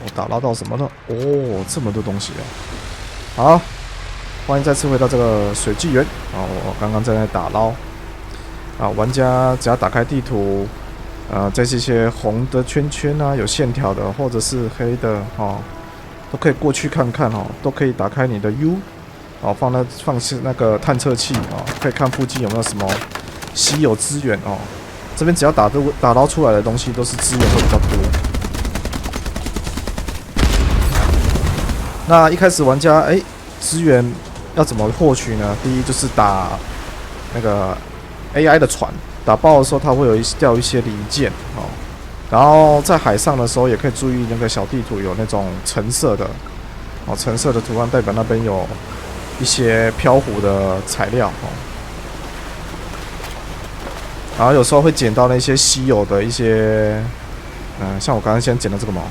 我打捞到什么呢？哦，这么多东西啊！好，欢迎再次回到这个水纪元啊！我刚刚在那打捞啊，玩家只要打开地图，在这些红的圈圈啊，有线条的或者是黑的哦，都可以过去看看哦，都可以打开你的 U 哦，放那个探测器哦，可以看附近有没有什么稀有资源哦。这边只要打捞出来的东西都是资源会比较多。那一开始玩家资源要怎么获取呢？第一就是打那个 AI 的船，打爆的时候它会掉一些零件哦。然后在海上的时候也可以注意那个小地图有那种橙色的哦，橙色的图案代表那边有一些漂浮的材料哦。然后有时候会捡到那些稀有的一些，像我刚刚先捡的这个毛。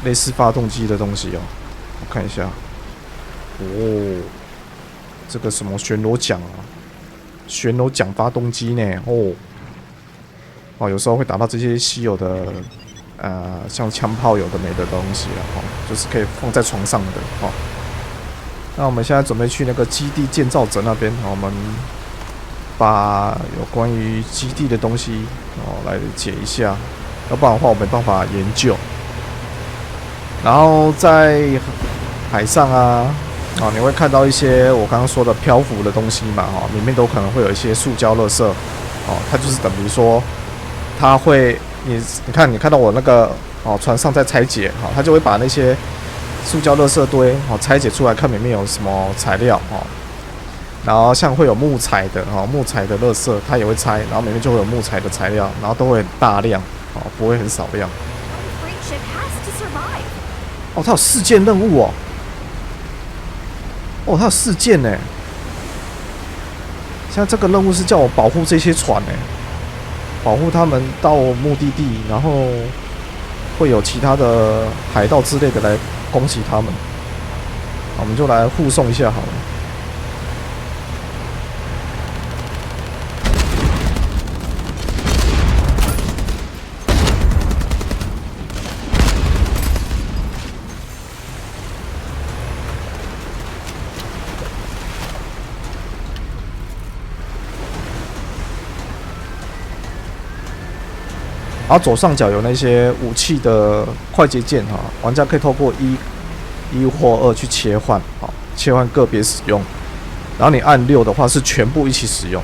类似发动机的东西哦，我看一下。哦，这个什么旋螺桨啊，旋螺桨发动机呢？哦，有时候会打到这些稀有的，像枪炮有的没的东西啊，就是可以放在床上的哦。那我们现在准备去那个基地建造者那边，我们把有关于基地的东西来解一下，要不然的话我没办法研究。然后在海上你会看到一些我刚刚说的漂浮的东西嘛，里面都可能会有一些塑胶垃圾，它就是等于说，它会你看到我那个船上在拆解，它就会把那些塑胶垃圾堆拆解出来，看里面有什么材料然后像会有木材的木材的垃圾它也会拆，然后里面就会有木材的材料，然后都会很大量不会很少量。哦，它有4件任务哦。哦，它有4件呢。现在这个任务是叫我保护这些船呢，保护他们到目的地，然后会有其他的海盗之类的来攻击他们。我们就来护送一下好了。然后左上角有那些武器的快捷键玩家可以透过一或2去切换切换个别使用。然后你按6的话是全部一起使用。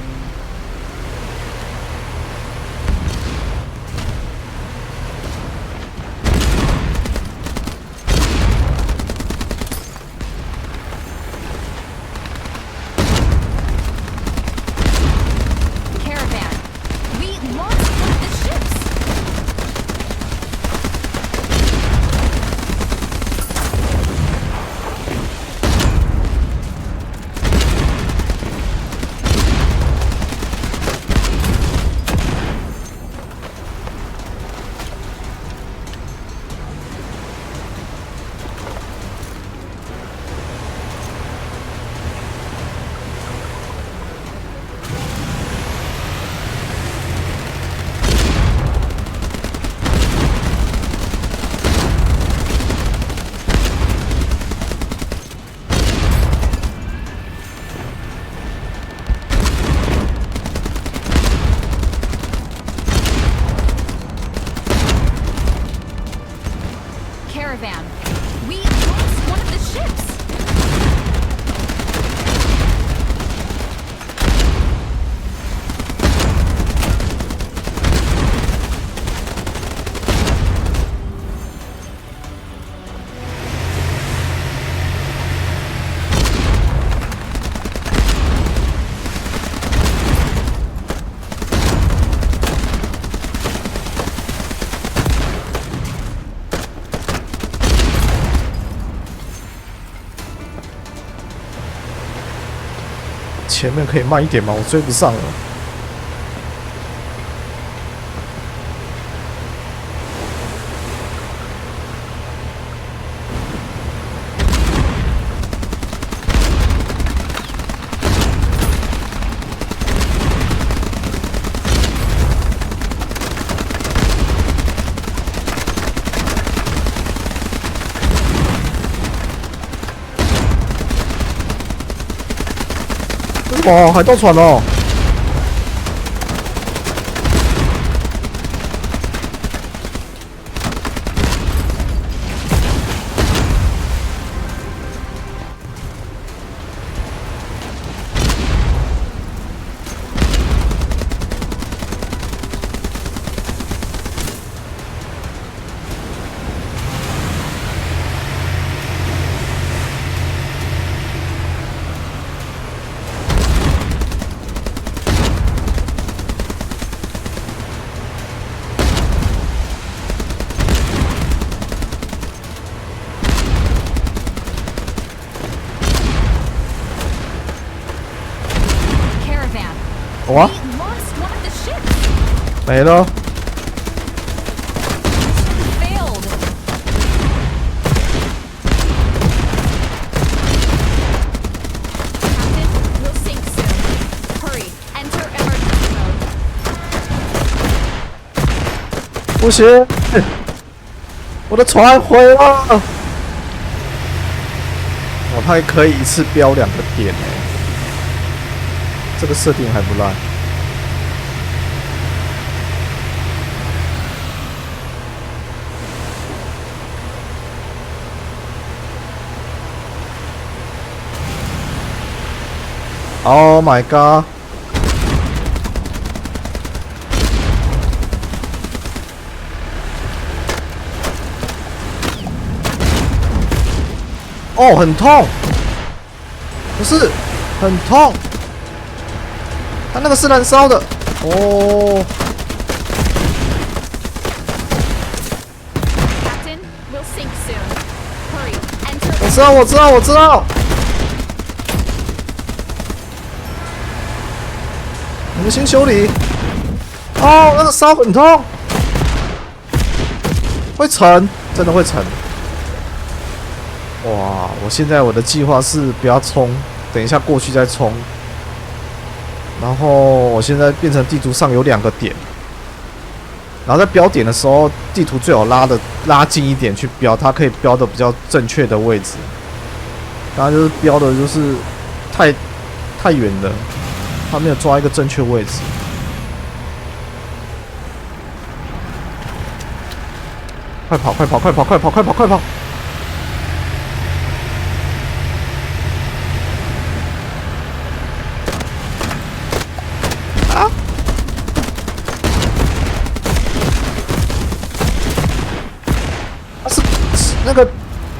前面可以慢一点吗？我追不上了。哇，海盗船哦！哇，没了。不行，我的船毁了。哦，它还可以一次标2个点哎。这个设定还不烂。Oh my god！ 哦，很痛，不是很痛。它那个是燃烧的哦。我知道。我们先修理。哦，那个烧很痛，会沉，真的会沉。哇！我现在我的计划是不要冲，等一下过去再冲。然后我现在变成地图上有2个点，然后在标点的时候，地图最好拉近一点去标，它可以标的比较正确的位置。刚刚就是标的就是太远了，它没有抓一个正确位置。快跑！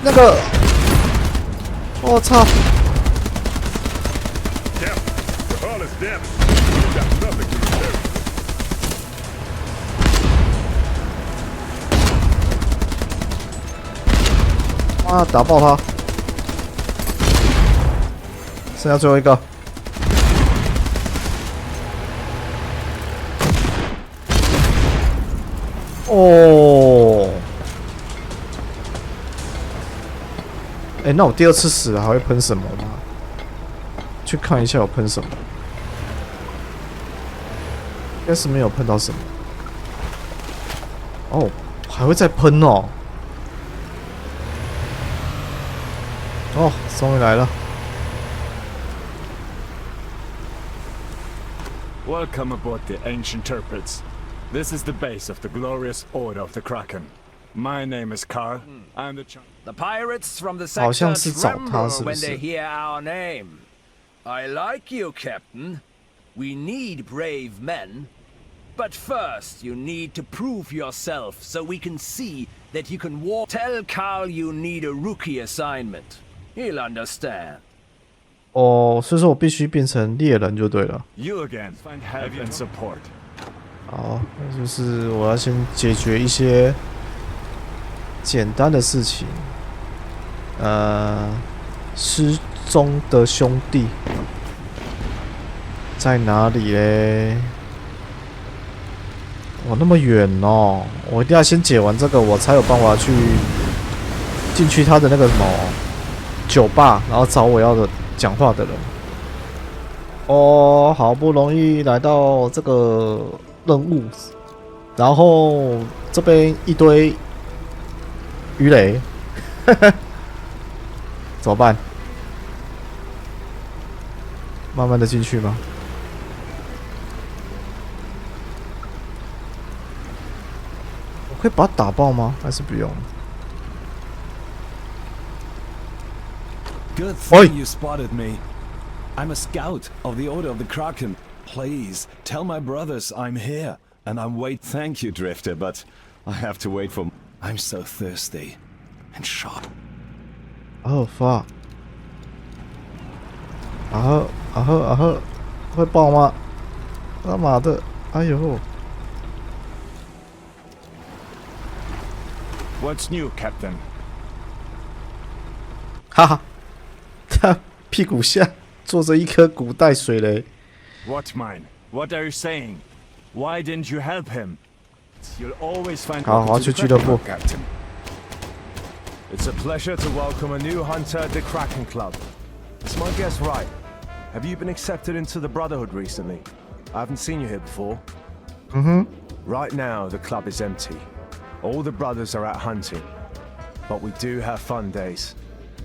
那个，我操！啊，打爆他！剩下最后一个。哦。哎，那我第2次死了还会喷什么吗？去看一下有喷什么。应该是没有喷到什么。哦，还会再喷哦。哦，终于来了。Welcome aboard the ancient turrets. This is the base of the glorious order of the Kraken. My name is Carl. I'm the pirates from the sector tremble when they hear our name. I like you, Captain. We need brave men. But first, you need to prove yourself so we can see that you can walk. Tell Carl you need a rookie assignment. He'll understand. 哦，所以说我必须变成猎人就对了。You again. Find help and support. 好，那就是我要先解决一些简单的事情。失踪的兄弟在哪里嘞？哇，那么远哦！我一定要先解完这个，我才有办法去进去他的那个什么酒吧，然后找我要的讲话的人。哦，好不容易来到这个任务，然后这边一堆鱼雷，怎么办？慢慢的进去吗？我可以把它打爆吗？还是不用 Good thing you spotted me. I'm a scout of the Order of the Kraken. Please tell my brothers I'm here, and I'm wait. Thank you, Drifter, but I have to wait for. I'm so thirsty and shot. Oh fuck！ 啊呵，会爆吗？他妈的！哎呦！ What's new, Captain? 哈哈，他屁股下坐着一颗古代水雷。What mine? What are you saying? Why didn't you help him? You'll always find. 好，我要去俱乐部。 Captain. It's a pleasure to welcome a new hunter at the Kraken Club. Is my guess right? Have you been accepted into the Brotherhood recently? I haven't seen you here before. Right now, the club is empty. All the brothers are out hunting. But we do have fun days.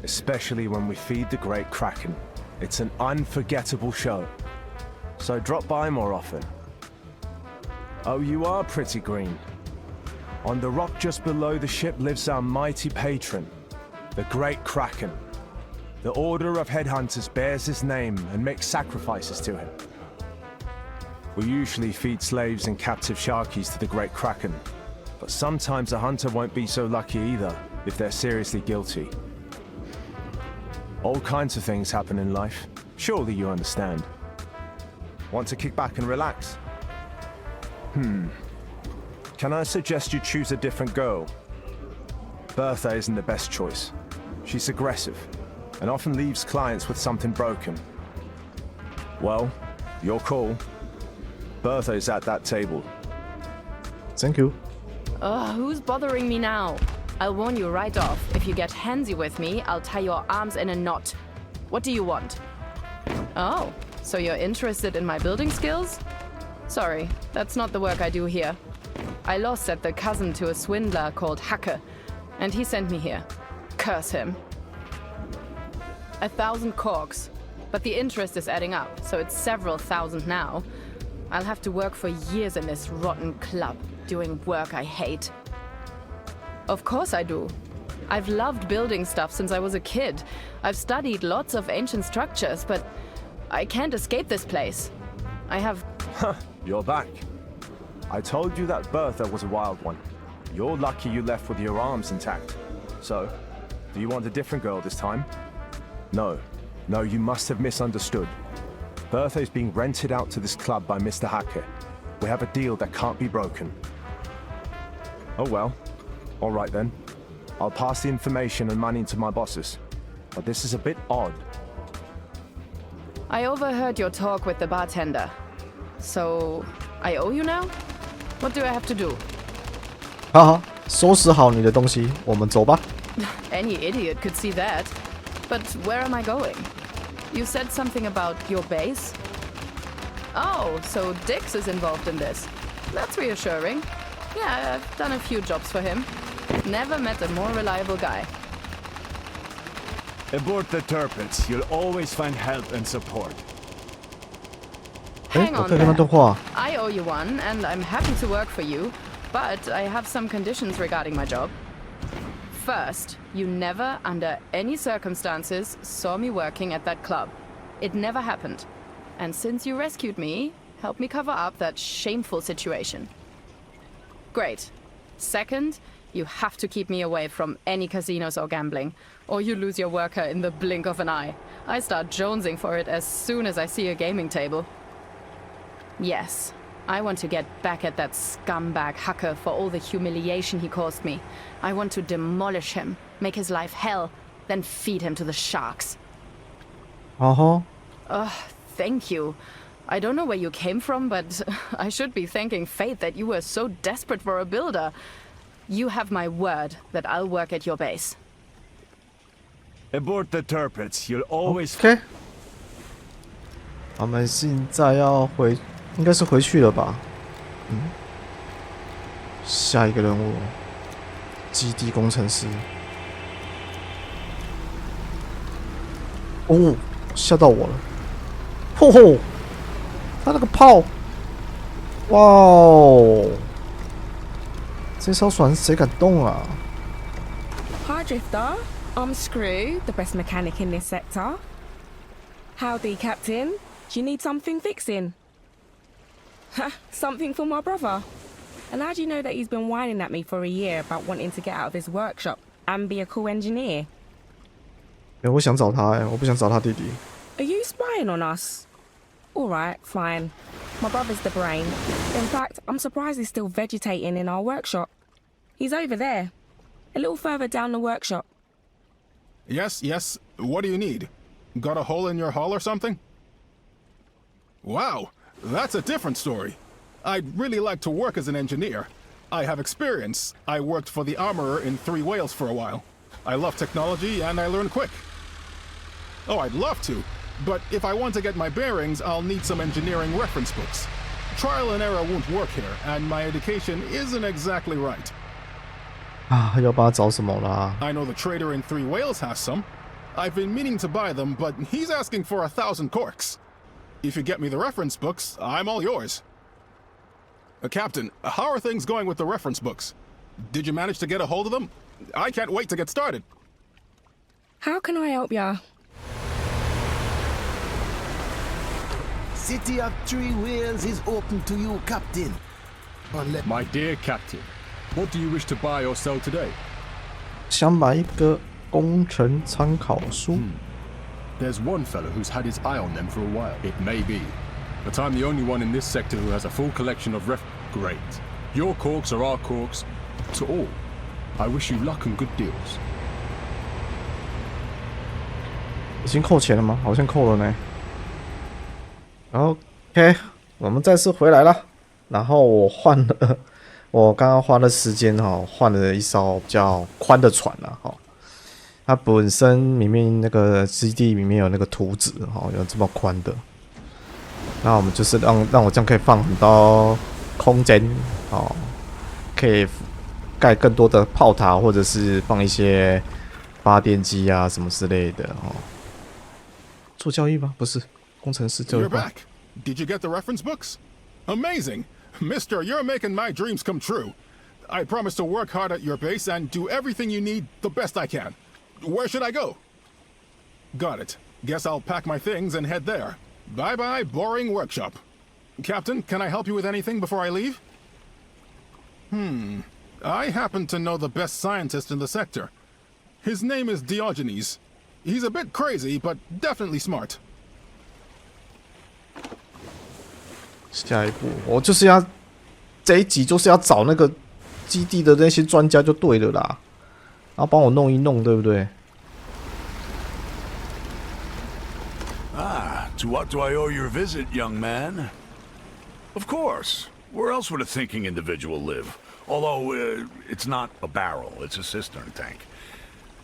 Especially when we feed the great Kraken. It's an unforgettable show. So drop by more often. Oh, you are pretty green. On the rock just below the ship lives our mighty patron, the great Kraken. The Order of Headhunters bears his name and makes sacrifices to him. We usually feed slaves and captive sharkies to the great Kraken, but sometimes a hunter won't be so lucky either if they're seriously guilty. All kinds of things happen in life. Surely you understand. Want to kick back and relax? Can I suggest you choose a different girl? Bertha isn't the best choice. She's aggressive and often leaves clients with something broken. Well, your call. Bertha is at that table. Thank you. Who's bothering me now? I'll warn you right off. If you get handsy with me, I'll tie your arms in a knot. What do you want? Oh, so you're interested in my building skills? Sorry, that's not the work I do here. I lost at the cousin to a swindler called Hacker, and he sent me here. Curse him. 1,000 corks, but the interest is adding up, so it's several thousand now. I'll have to work for years in this rotten club, doing work I hate. Of course I do. I've loved building stuff since I was a kid. I've studied lots of ancient structures, but I can't escape this place. I have... You're back. I told you that Bertha was a wild one. You're lucky you left with your arms intact. So, do you want a different girl this time? No, you must have misunderstood. Bertha is being rented out to this club by Mr. Hacker. We have a deal that can't be broken. Oh well. Alright then. I'll pass the information and money to my bosses. But this is a bit odd. I overheard your talk with the bartender. So, I owe you now? What do I have to do? 好好，收拾好你的东西，我们走吧。 Any idiot could see that. But where am I going? You said something about your base? Oh, so Dix is involved in this. That's reassuring. Yeah, I've done a few jobs for him. Never met a more reliable guy. Aboard the Turpits, you'll always find help and support. Hang 我 on 可以跟他 there. 对话。 I owe you one, and I'm happy to work for you, but I have some conditions regarding my job. First, you never, under any circumstances, saw me working at that club. It never happened. And since you rescued me, help me cover up that shameful situation. Great. Second, you have to keep me away from any casinos or gambling, or you lose your worker in the blink of an eye. I start jonesing for it as soon as I see a gaming table. Yes, I want to get back at that scumbag Hacker for all the humiliation he caused me. I want to demolish him, make his life hell, then feed him to the sharks. Thank you. I don't know where you came from, but I should be thanking fate that you were so desperate for a builder. You have my word that I'll work at your base. Aboard the Turpits, you'll always... OK， 我们现在要回，应该是回去了吧？下一个任务，基地工程师。哦，吓到我了。吼吼，他那个炮，哇哦！这艘船谁敢动啊 Hi, Drifter. I'm Screw, the best mechanic in this sector. Howdy, Captain. Do you need something fixing? Ha, something for my brother. And how do you know that he's been whining at me for a year about wanting to get out of his workshop and be a cool engineer? 我想找他我不想找他弟弟。Are you spying on us? Alright, fine. My brother's the brain. In fact, I'm surprised he's still vegetating in our workshop. He's over there, a little further down the workshop. Yes, yes. What do you need? Got a hole in your hull or something? Wow, that's a different story. I'd really like to work as an engineer. I have experience. I worked for the armorer in 3 Whales for a while. I love technology and I learn quick. Oh, I'd love to. But if I want to get my bearings, I'll need some engineering reference books. Trial and error won't work here, and my education isn't exactly right. 要帮他找什么啦 I know the trader in 3 Whales has some. I've been meaning to buy them, but he's asking for 1,000 corks. If you get me the reference books, I'm all yours. Captain, how are things going with the reference books? Did you manage to get a hold of them? I can't wait to get started. How can I help ya? City of 3 Whales is open to you, Captain. My dear Captain, what do you wish to buy or sell today? 想买一个工程参考书。There's one fellow who's had his eye on them for a while. It may be, but I'm the only one in this sector who has a full collection of Great. Your corks are our corks. To all, I wish you luck and good deals. 已经扣钱了吗？好像扣了呢。OK， 我们再次回来了。然后我换了，我刚刚花了时间换了一艘比较宽的船了它本身里面那个基地里面有那个图纸有这么宽的。那我们就是让我这样可以放很多空间可以盖更多的炮塔，或者是放一些发电机啊什么之类的做交易吗？不是，工程师交易。 You're back. Did you get the reference books? Amazing. Mister, you're making my dreams come true. I promise to work hard at your base and do everything you need the best I can. Where should I go? Got it. Guess I'll pack my things and head there. Bye-bye, boring workshop. Captain, can I help you with anything before I leave? I happen to know the best scientist in the sector. His name is Diogenes. He's a bit crazy, but definitely smart. 下一步，我就是要这一集就是要找那个基地的那些专家就对了啦，然后帮我弄一弄，对不对？ To what do I owe your visit, young man? Of course. Where else would a thinking individual live? Although, it's not a barrel, it's a cistern tank.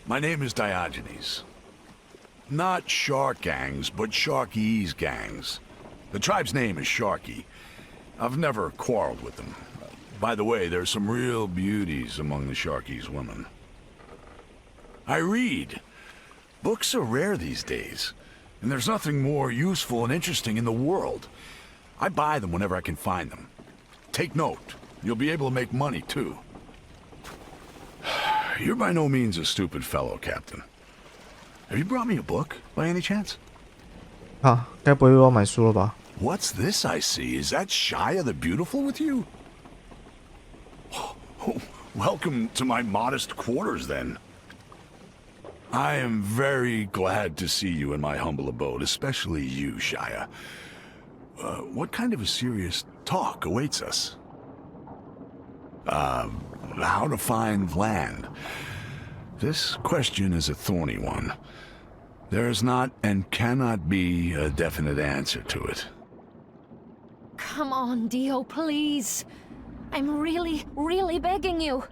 My name is Diogenes. Not Shark Gangs, but Sharky's gangs. The tribe's name is Sharky. I've never quarreled with them. By the way, there's some real beauties among the Sharky's women. I read. Books are rare these days. And there's nothing more useful and interesting in the world. I buy them whenever I can find them. Take note. You'll be able to make money, too. You're by no means a stupid fellow, Captain. Have you brought me a book, by any chance? 该不会又要买书了吧？ What's this I see? Is that Shia the Beautiful with you? Oh, welcome to my modest quarters, then. I am very glad to see you in my humble abode, especially you, Shia. What kind of a serious talk awaits us? How to find land. This question is a thorny one. There is not and cannot be a definite answer to it. Come on, Dio, please. I'm really, really begging you.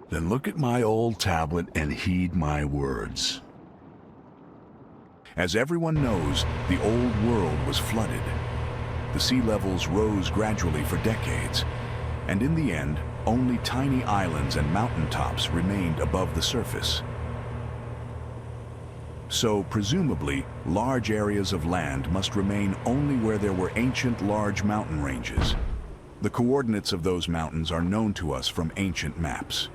Then look at my old tablet and heed my words. As everyone knows, the old world was flooded. The sea levels rose gradually for decades, and in the end, only tiny islands and mountaintops remained above the surface. So, presumably, large areas of land must remain only where there were ancient large mountain ranges. The coordinates of those mountains are known to us from ancient maps.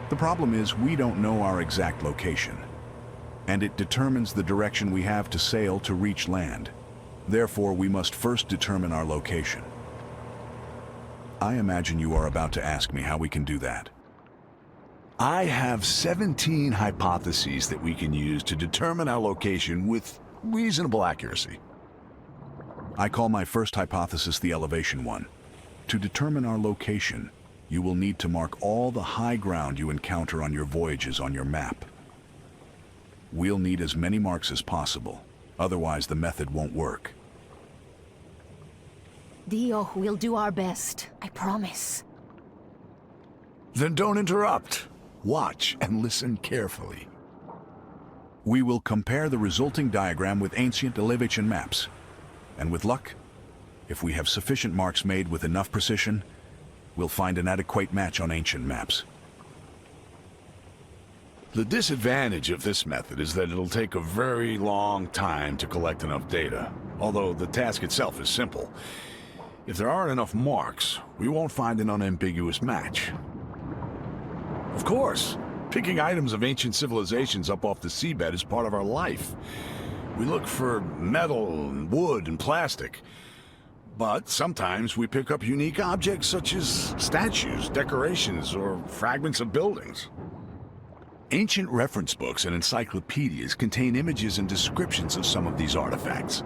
The problem is we don't know our exact location, and it determines the direction we have to sail to reach land. Therefore, we must first determine our location. I imagine you are about to ask me how we can do that. I have 17 hypotheses that we can use to determine our location with reasonable accuracy. I call my first hypothesis the elevation one. To determine our location, you will need to mark all the high ground you encounter on your voyages on your map. We'll need as many marks as possible, otherwise the method won't work. Dio, we'll do our best, I promise. Then don't interrupt. Watch and listen carefully. We will compare the resulting diagram with ancient elevation maps. And with luck, if we have sufficient marks made with enough precision, we'll find an adequate match on ancient maps. The disadvantage of this method is that it'll take a very long time to collect enough data, although the task itself is simple. If there aren't enough marks, we won't find an unambiguous match. Of course, picking items of ancient civilizations up off the seabed is part of our life. We look for metal and wood and plastic. But sometimes we pick up unique objects such as statues, decorations, or fragments of buildings. Ancient reference books and encyclopedias contain images and descriptions of some of these artifacts.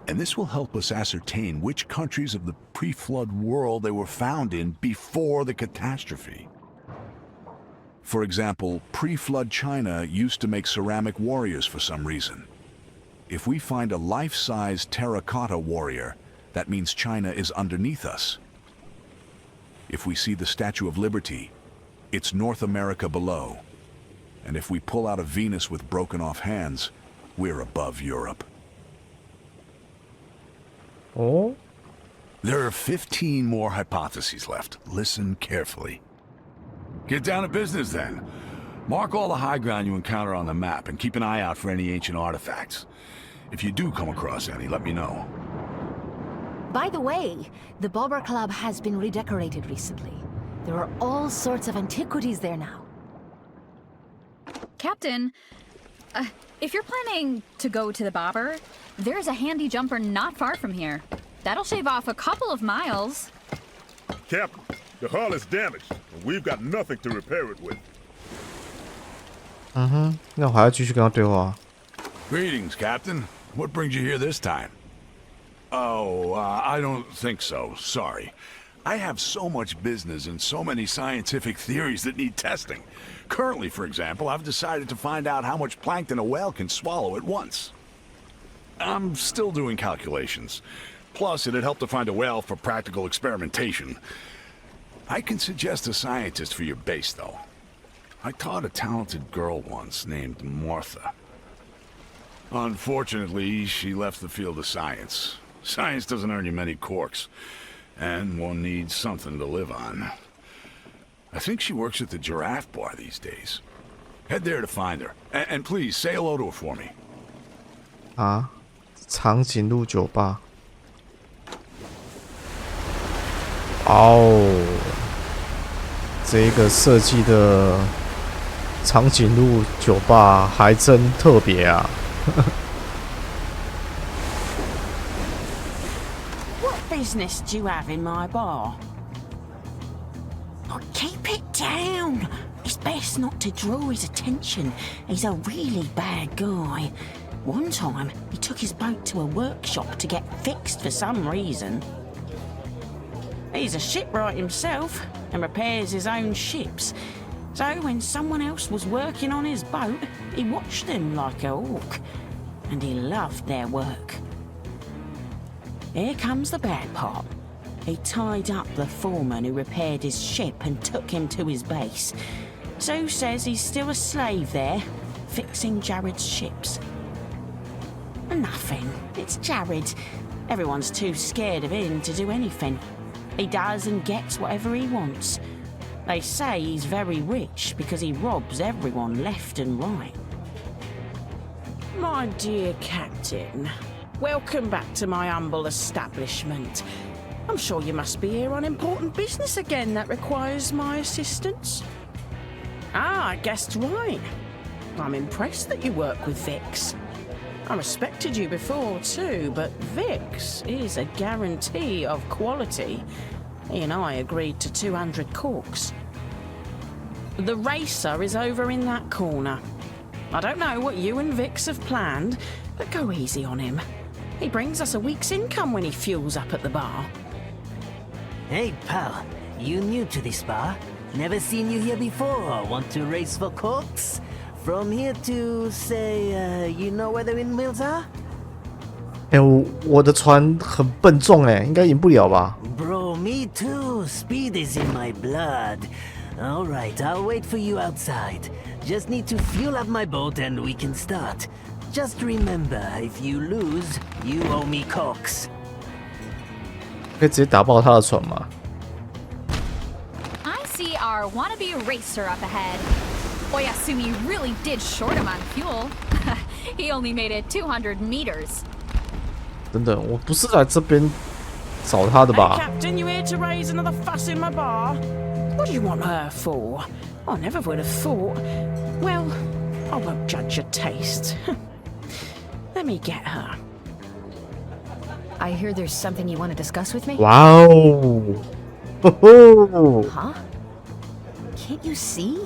And this will help us ascertain which countries of the pre-flood world they were found in before the catastrophe. For example, pre-flood China used to make ceramic warriors for some reason. If we find a life-size terracotta warrior, that means China is underneath us. If we see the Statue of Liberty, it's North America below. And if we pull out a Venus with broken off hands, we're above Europe. Oh? There are 15 more hypotheses left. Listen carefully. Get down to business then. Mark all the high ground you encounter on the map and keep an eye out for any ancient artifacts. If you do come across any, let me know. By the way, the Bobber Club has been redecorated recently. There are all sorts of antiquities there now. Captain, if you're planning to go to the Bobber, there's a handy jumper not far from here. That'll shave off a couple of miles. Captain, the hull is damaged, and we've got nothing to repair it with. 那我还要继续跟他对话。Greetings, Captain. What brings you here this time? Oh, I don't think so. Sorry. I have so much business and so many scientific theories that need testing. Currently, for example, I've decided to find out how much plankton a whale can swallow at once. I'm still doing calculations. Plus, it'd help to find a whale for practical experimentation. I can suggest a scientist for your base, though. I taught a talented girl once named Martha. Unfortunately, she left the field of science. Science doesn't earn you many corks, and one needs something to live on. I think she works at the Giraffe Bar these days. Head there to find her, and please say hello to her for me. 啊，长颈鹿酒吧。哦，这个设计的长颈鹿酒吧还真特别啊。What business do you have in my bar? Oh, keep it down. It's best not to draw his attention. He's a really bad guy. One time, he took his boat to a workshop to get fixed for some reason. He's a shipwright himself and repairs his own ships. So when someone else was working on his boat, he watched them like a hawk. And he loved their work. Here comes the bad part. He tied up the foreman who repaired his ship and took him to his base. Sue says he's still a slave there, fixing Jared's ships. Nothing. It's Jared. Everyone's too scared of him to do anything. He does and gets whatever he wants. They say he's very rich because he robs everyone left and right. My dear Captain, welcome back to my humble establishment. I'm sure you must be here on important business again that requires my assistance. Ah, I guessed right. I'm impressed that you work with Vix. I respected you before too, but Vix is a guarantee of quality. You know, I agreed to 200 corks. The racer is over in that corner. I don't know what you and Vix have planned, but go easy on him. He brings us a week's income when he fuels up at the bar. Hey, pal. You new to this bar? Never seen you here before. Want to race for corks? From here to, say, you know where the windmills are? 我的船很笨重应该赢不了吧 Bro, me too. Speed is in my blood. Alright, I'll wait for you outside. Just need to fuel up my boat and we can start. Just remember, if you lose, you owe me corks. 可以直接打爆他的船吗 I see our wannabe racer up ahead. Oyasumi really did short him on fuel. He only made it 200 meters. 等等，我不是来这边找他的吧 Hey, Captain, you here to raise another fuss in my bar? What do you want her for? I never would have thought. Well, I won't judge your taste. Let me get her. I hear there's something you want to discuss with me? 哇哦 Huh? Can't you see?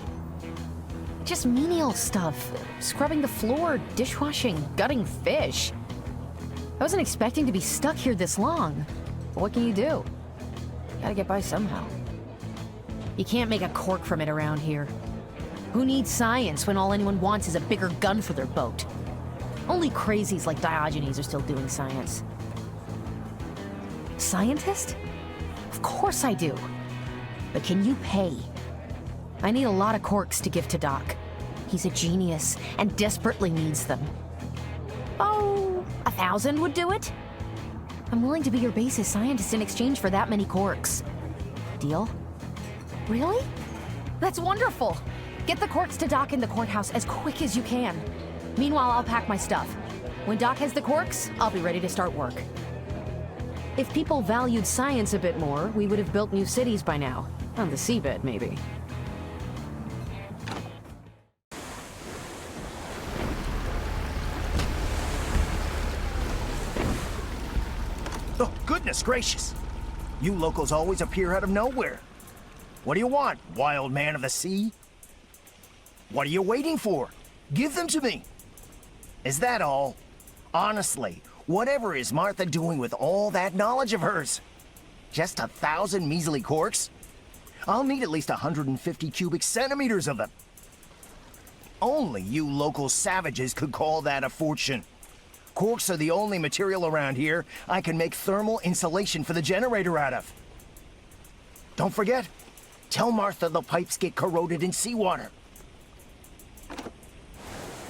Just menial stuff. Scrubbing the floor, dishwashing, gutting fish. I wasn't expecting to be stuck here this long. But what can you do? Gotta get by somehow. You can't make a cork from it around here. Who needs science when all anyone wants is a bigger gun for their boat? Only crazies like Diogenes are still doing science. Scientist? Of course I do. But can you pay? I need a lot of corks to give to Doc. He's a genius and desperately needs them. Oh, 1,000 would do it? I'm willing to be your basis scientist in exchange for that many corks. Deal? Really? That's wonderful! Get the corks to Doc in the courthouse as quick as you can. Meanwhile, I'll pack my stuff. When Doc has the corks, I'll be ready to start work. If people valued science a bit more, we would have built new cities by now. On the seabed, maybe. Oh, goodness gracious! You locals always appear out of nowhere. What do you want, wild man of the sea? What are you waiting for? Give them to me. Is that all? Honestly, whatever is Martha doing with all that knowledge of hers? Just 1,000 measly corks? I'll need at least 150 cubic centimeters of them. Only you local savages could call that a fortune. Corks are the only material around here I can make thermal insulation for the generator out of. Don't forget, tell Martha the pipes get corroded in seawater.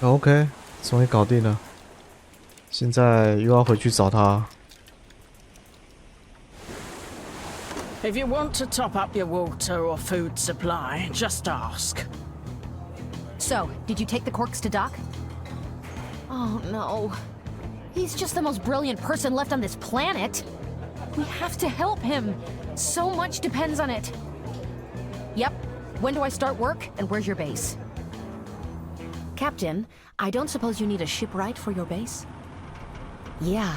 OK， 终于搞定了。现在又要回去找他。If you want to top up your water or food supply, just ask. So, did you take the corks to Doc? Oh no. He's just the most brilliant person left on this planet. We have to help him. So much depends on it. Yep. When do I start work, and where's your base? Captain, I don't suppose you need a shipwright for your base? Yeah.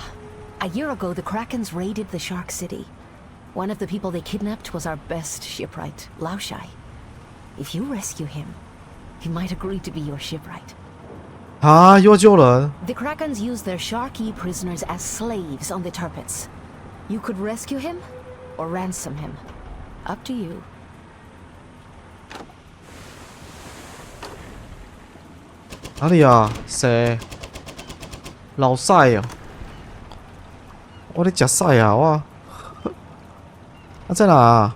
A year ago, the Krakens raided the Shark City. One of the people they kidnapped was our best shipwright, Laoshai. If you rescue him, he might agree to be your shipwright. 啊，又要救人 The Krakens use their Sharky prisoners as slaves on the Turpets. You could rescue him, or ransom him. Up to you. 哪里啊？谁？老晒啊！我在吃晒啊！我，他在哪啊？